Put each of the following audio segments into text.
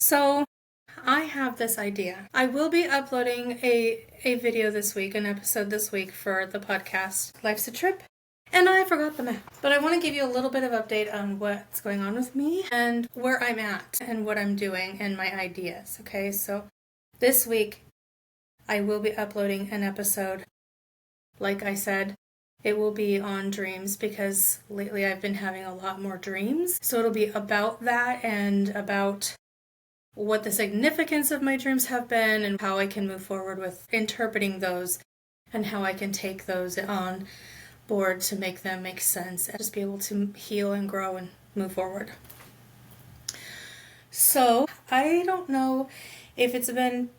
So I have this idea. I will be uploading a video this week, an episode this week for the podcast Life's a Trip. And I forgot the map. But I want to give you a little bit of update on what's going on with me and where I'm at and what I'm doing and my ideas. Okay, so this week I will be uploading an episode. Like I said, it will be on dreams because lately I've been having a lot more dreams. So it'll be about that and about what the significance of my dreams have been and how I can move forward with interpreting those and how I can take those on board to make them make sense and just be able to heal and grow and move forward. So I don't know if it's been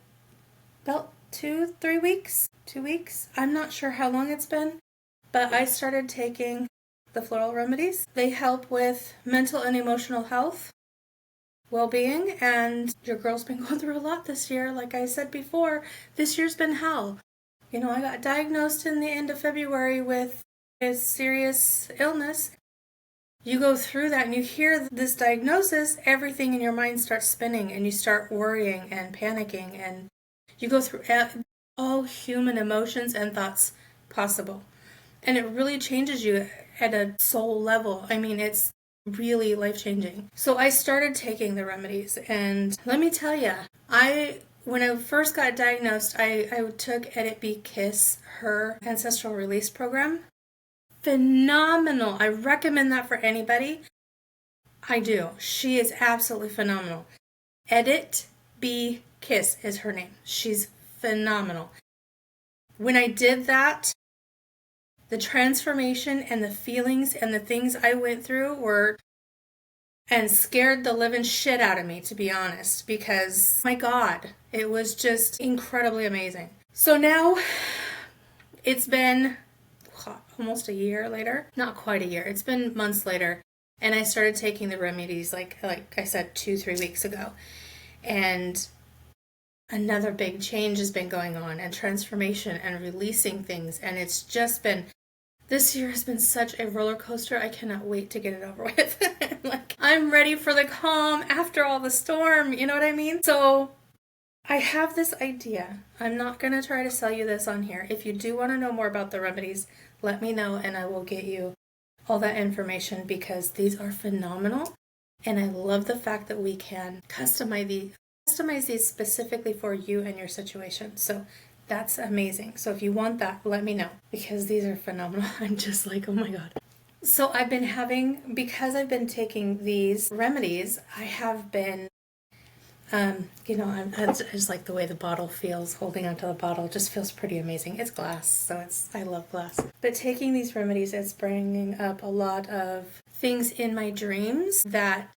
about 2 weeks. I'm not sure how long it's been, but I started taking the Floral Remedies. They help with mental and emotional health, well-being, and your girl's been going through a lot this year. Like I said before, this year's been hell. You know, I got diagnosed in the end of February with a serious illness. You go through that and you hear this diagnosis, everything in your mind starts spinning and you start worrying and panicking, and you go through all human emotions and thoughts possible. And it really changes you at a soul level. I mean, it's really life-changing. So I started taking the remedies, and let me tell you, when I first got diagnosed, I took Edit Be Kiss, her ancestral release program. Phenomenal. I recommend that for anybody. I do. She is absolutely phenomenal. Edit Be Kiss is her name. She's phenomenal. When I did that, the transformation and the feelings and the things I went through were and scared the living shit out of me, to be honest, because my God, it was just incredibly amazing. So now it's been almost a year later, not quite a year. It's been months later, and I started taking the remedies like I said 2-3 weeks ago, and another big change has been going on and transformation and releasing things, and it's just been. This year has been such a roller coaster. I cannot wait to get it over with. I'm ready for the calm after all the storm. You know what I mean? So I have this idea. I'm not going to try to sell you this on here. If you do want to know more about the remedies, let me know and I will get you all that information because these are phenomenal. And I love the fact that we can customize these specifically for you and your situation. So that's amazing. So if you want that, let me know because these are phenomenal. I'm just like, oh my God. So because I've been taking these remedies, I have been, I just like the way the bottle feels, holding onto the bottle just feels pretty amazing. It's glass, so I love glass. But taking these remedies, it's bringing up a lot of things in my dreams that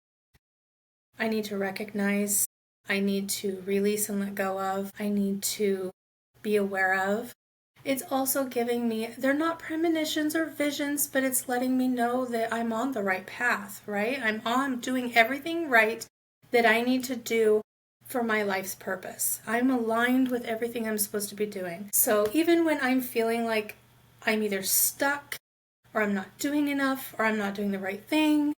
I need to recognize, I need to release and let go of, I need to be aware of. It's also giving me, they're not premonitions or visions, but it's letting me know that I'm on the right path, right? I'm doing everything right that I need to do for my life's purpose. I'm aligned with everything I'm supposed to be doing. So even when I'm feeling like I'm either stuck or I'm not doing enough or I'm not doing the right thing,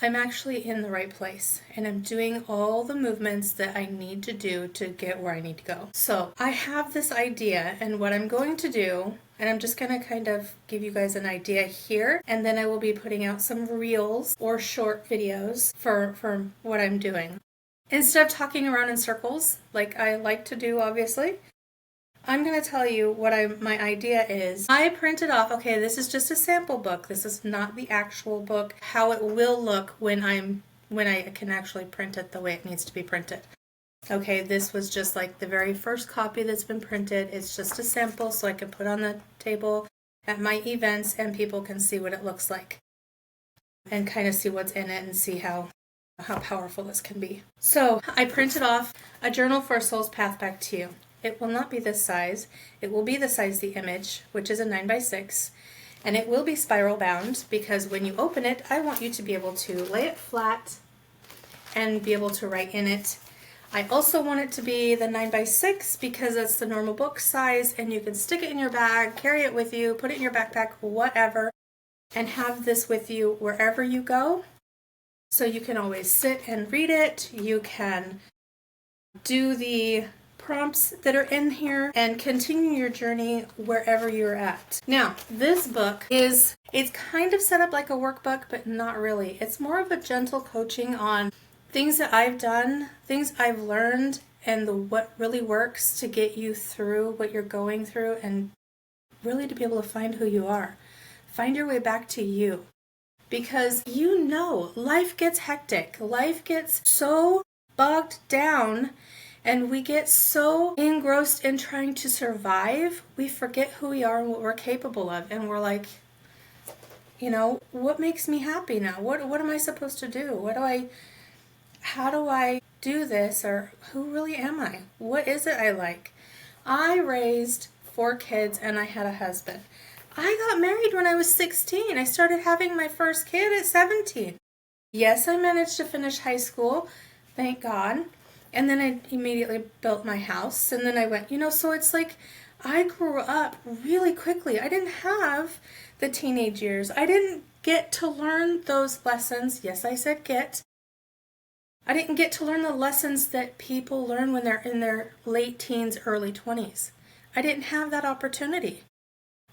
I'm actually in the right place and I'm doing all the movements that I need to do to get where I need to go. So I have this idea, and what I'm going to do, and I'm just going to kind of give you guys an idea here, and then I will be putting out some reels or short videos for what I'm doing. Instead of talking around in circles, like I like to do, obviously, I'm going to tell you what my idea is. I printed off, okay, this is just a sample book. This is not the actual book, how it will look when I can actually print it the way it needs to be printed. Okay, this was just like the very first copy that's been printed. It's just a sample so I can put on the table at my events and people can see what it looks like and kind of see what's in it and see how powerful this can be. So I printed off a journal for a soul's path back to you. It will not be this size. It will be the size of the image, which is a 9x6. And it will be spiral bound because when you open it, I want you to be able to lay it flat and be able to write in it. I also want it to be the 9x6 because that's the normal book size and you can stick it in your bag, carry it with you, put it in your backpack, whatever, and have this with you wherever you go. So you can always sit and read it. You can do the prompts that are in here and continue your journey wherever you're at. Now, this book it's kind of set up like a workbook, but not really. It's more of a gentle coaching on things that I've done, things I've learned, and what really works to get you through what you're going through and really to be able to find who you are. Find your way back to you. Because life gets hectic. Life gets so bogged down and we get so engrossed in trying to survive, we forget who we are and what we're capable of. And we're like, what makes me happy now? What am I supposed to do? How do I do this? Or who really am I? What is it I like? I raised 4 kids and I had a husband. I got married when I was 16. I started having my first kid at 17. Yes, I managed to finish high school, thank God. And then I immediately built my house. And then I went, so it's like I grew up really quickly. I didn't have the teenage years. I didn't get to learn those lessons. Yes, I said get. I didn't get to learn the lessons that people learn when they're in their late teens, early 20s. I didn't have that opportunity.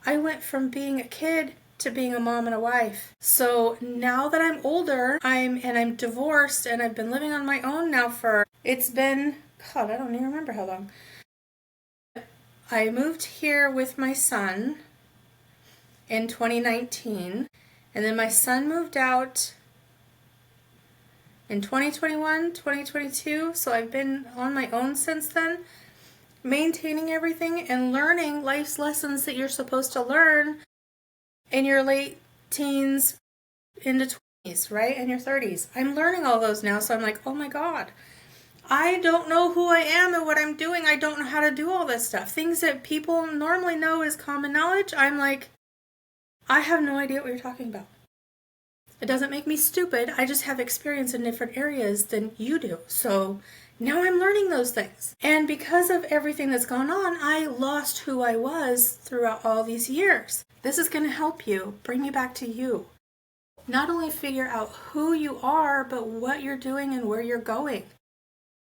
I went from being a kid to being a mom and a wife. So now that I'm older, I'm divorced and I've been living on my own now it's been, God, I don't even remember how long. I moved here with my son in 2019, and then my son moved out in 2021, 2022, so I've been on my own since then, maintaining everything and learning life's lessons that you're supposed to learn in your late teens into 20s, right? In your 30s. I'm learning all those now, so I'm like, oh my God. I don't know who I am and what I'm doing. I don't know how to do all this stuff. Things that people normally know as common knowledge, I'm like, I have no idea what you're talking about. It doesn't make me stupid. I just have experience in different areas than you do. So now I'm learning those things. And because of everything that's gone on, I lost who I was throughout all these years. This is going to help you, bring you back to you. Not only figure out who you are, but what you're doing and where you're going.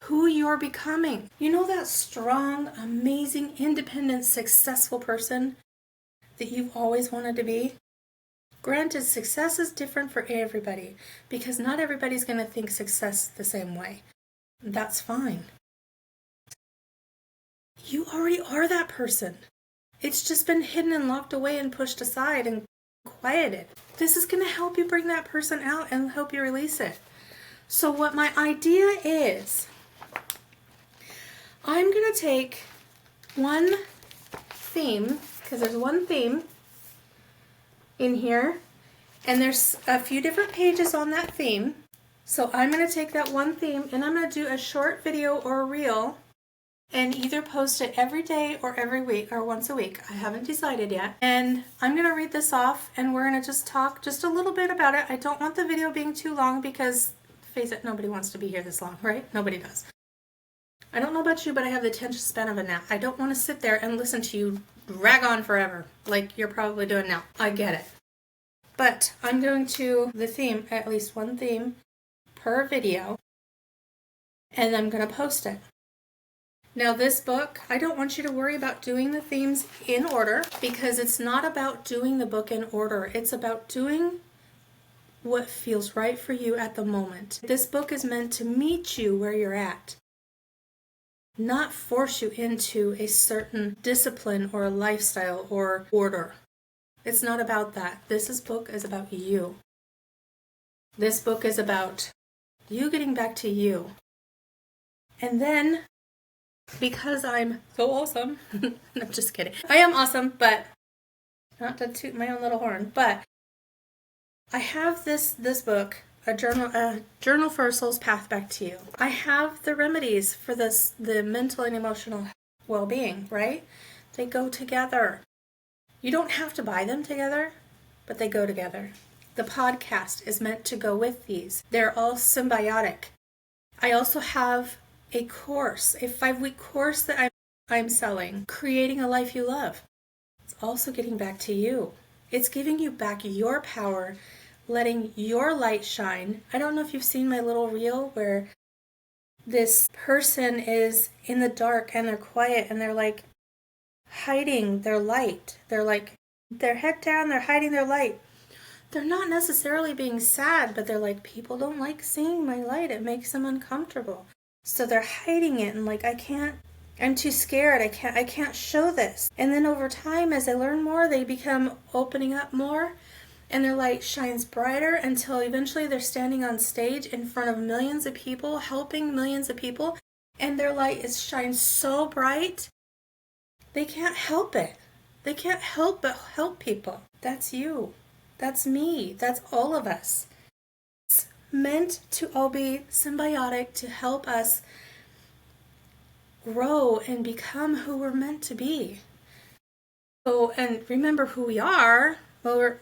Who you're becoming. You know that strong, amazing, independent, successful person that you've always wanted to be? Granted, success is different for everybody because not everybody's going to think success the same way. That's fine. You already are that person. It's just been hidden and locked away and pushed aside and quieted. This is going to help you bring that person out and help you release it. So what my idea is, I'm going to take one theme, because there's one theme in here, and there's a few different pages on that theme. So I'm going to take that one theme, and I'm going to do a short video or a reel, and either post it every day or every week, or once a week. I haven't decided yet. And I'm going to read this off, and we're going to just talk just a little bit about it. I don't want the video being too long because, face it, nobody wants to be here this long, right? Nobody does. I don't know about you, but I have the attention span of a gnat. I don't want to sit there and listen to you drag on forever, like you're probably doing now. I get it. But I'm going to the theme, at least one theme per video, and I'm going to post it. Now this book, I don't want you to worry about doing the themes in order, because it's not about doing the book in order. It's about doing what feels right for you at the moment. This book is meant to meet you where you're at, not force you into a certain discipline or a lifestyle or order. It's not about that. This book is about you. This book is about you getting back to you. And then, because I'm so awesome, I'm just kidding. I am awesome, but not to toot my own little horn, but I have this book, a journal for a soul's path back to you. I have the remedies for the mental and emotional well-being, right? They go together. You don't have to buy them together, but they go together. The podcast is meant to go with these. They're all symbiotic. I also have a course, a 5-week course that I'm selling, Creating a Life You Love. It's also getting back to you. It's giving you back your power, letting your light shine. I don't know if you've seen my little reel where this person is in the dark and they're quiet and they're like hiding their light. They're like, their head down, they're hiding their light. They're not necessarily being sad, but they're like, people don't like seeing my light. It makes them uncomfortable. So they're hiding it and like, I'm too scared. I can't show this. And then over time, as they learn more, they become opening up more and their light shines brighter until eventually they're standing on stage in front of millions of people, helping millions of people. And their light shines so bright, they can't help it. They can't help but help people. That's you. That's me. That's all of us. It's meant to all be symbiotic to help us grow and become who we're meant to be. So, and remember who we are. Well,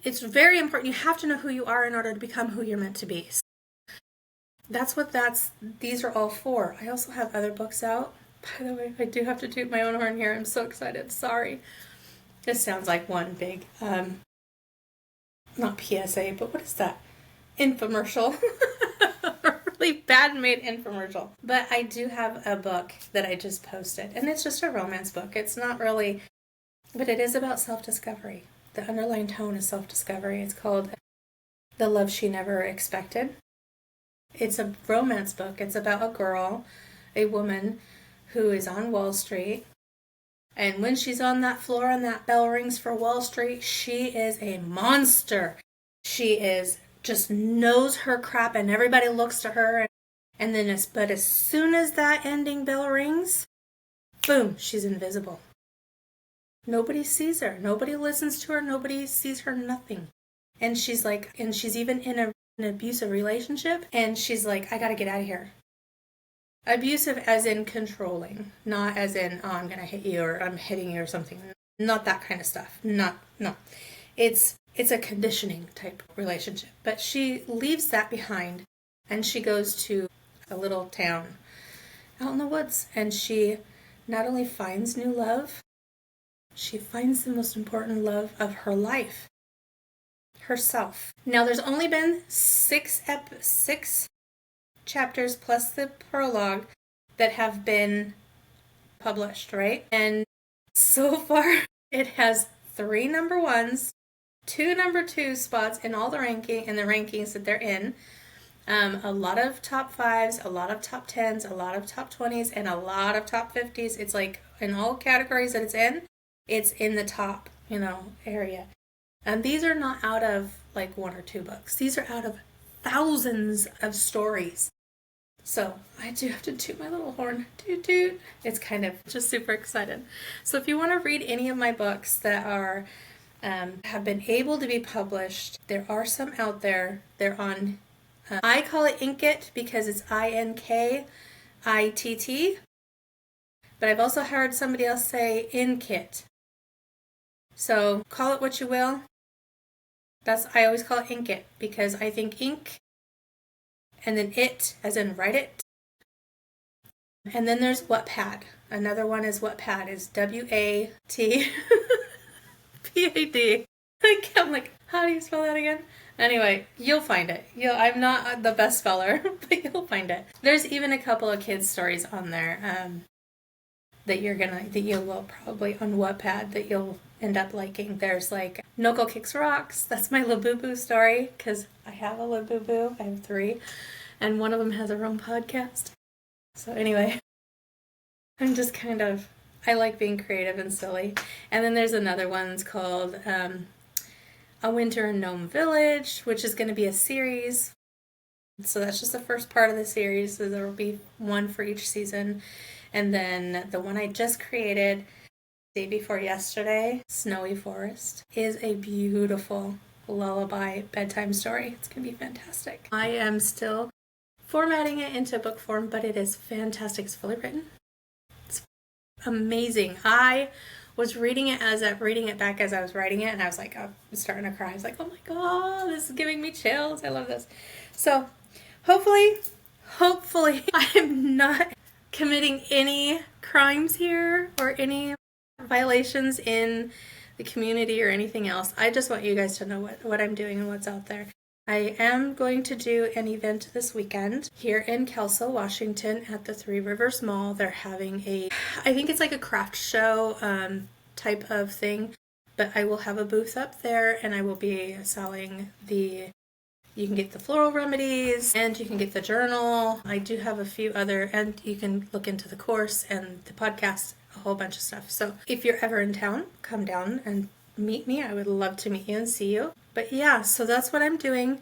it's very important. You have to know who you are in order to become who you're meant to be. These are all for. I also have other books out. By the way, I do have to toot my own horn here. I'm so excited. Sorry. This sounds like one big, not PSA, but what is that? Infomercial. Really bad made infomercial. But I do have a book that I just posted, and it's just a romance book. It's not really, but it is about self-discovery. The underlying tone is self-discovery. It's called The Love She Never Expected. It's a romance book. It's about a girl, a woman, who is on Wall Street. And when she's on that floor and that bell rings for Wall Street, she is a monster. She just knows her crap and everybody looks to her. But as soon as that ending bell rings, boom, she's invisible. Nobody sees her. Nobody listens to her. Nobody sees her, nothing. And she's even in an abusive relationship. And she's like, I gotta get out of here. Abusive as in controlling, not as in, oh, I'm going to hit you or I'm hitting you or something. Not that kind of stuff. No. It's a conditioning type relationship. But she leaves that behind and she goes to a little town out in the woods. And she not only finds new love, she finds the most important love of her life. Herself. Now, there's only been six chapters plus the prologue that have been published, right? And so far it has 3 number 1s, 2 number 2 spots in all the rankings that they're in. A lot of top 5s, a lot of top 10s, a lot of top 20s, and a lot of top 50s. It's like in all categories that it's in the top, area. And these are not out of like 1 or 2 books. These are out of thousands of stories. So I do have to toot my little horn. Toot toot. It's kind of just super excited. So if you want to read any of my books that are have been able to be published, there are some out there. They're on. I call it Inkit because it's INKITT. But I've also heard somebody else say Inkit. So call it what you will. I always call it Inkit because I think ink and then it as in write it. And then there's Wattpad. Another one is Wattpad is WATPAD. I'm like, how do you spell that again? Anyway, you'll find it. I'm not the best speller, but you'll find it. There's even a couple of kids' stories on there that you will probably on Wattpad that you'll end up liking. There's like Noko Kicks Rocks. That's my Labubu story because I have a Labubu. I have 3, and one of them has her own podcast. So anyway, I'm just I like being creative and silly. And then there's another one's called A Winter in Gnome Village, which is going to be a series. So that's just the first part of the series. So there will be one for each season. And then the one I just created day before yesterday, Snowy Forest, is a beautiful lullaby bedtime story. It's going to be fantastic. I am still formatting it into book form, but it is fantastic. It's fully written. It's amazing. I was reading it back as I was writing it, and I was like, I'm starting to cry. I was like, oh my God, this is giving me chills. I love this. So hopefully I'm not committing any crimes here or any violations in the community or anything else. I just want you guys to know what I'm doing and what's out there. I am going to do an event this weekend here in Kelso, Washington at the Three Rivers Mall. They're having I think it's like a craft show type of thing, but I will have a booth up there and I will be selling you can get the floral remedies and you can get the journal. I do have a few other, and you can look into the course and the podcast, a whole bunch of stuff. So if you're ever in town, come down and meet me. I would love to meet you and see you. But yeah, so that's what I'm doing.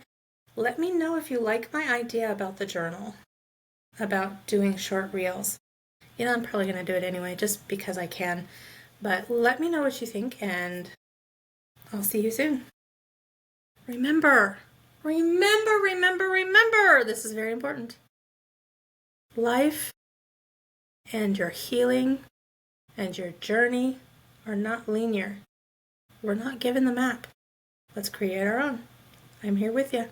Let me know if you like my idea about the journal, about doing short reels. I'm probably going to do it anyway, just because I can. But let me know what you think, and I'll see you soon. Remember, this is very important. Life and your healing and your journey are not linear. We're not given the map. Let's create our own. I'm here with you.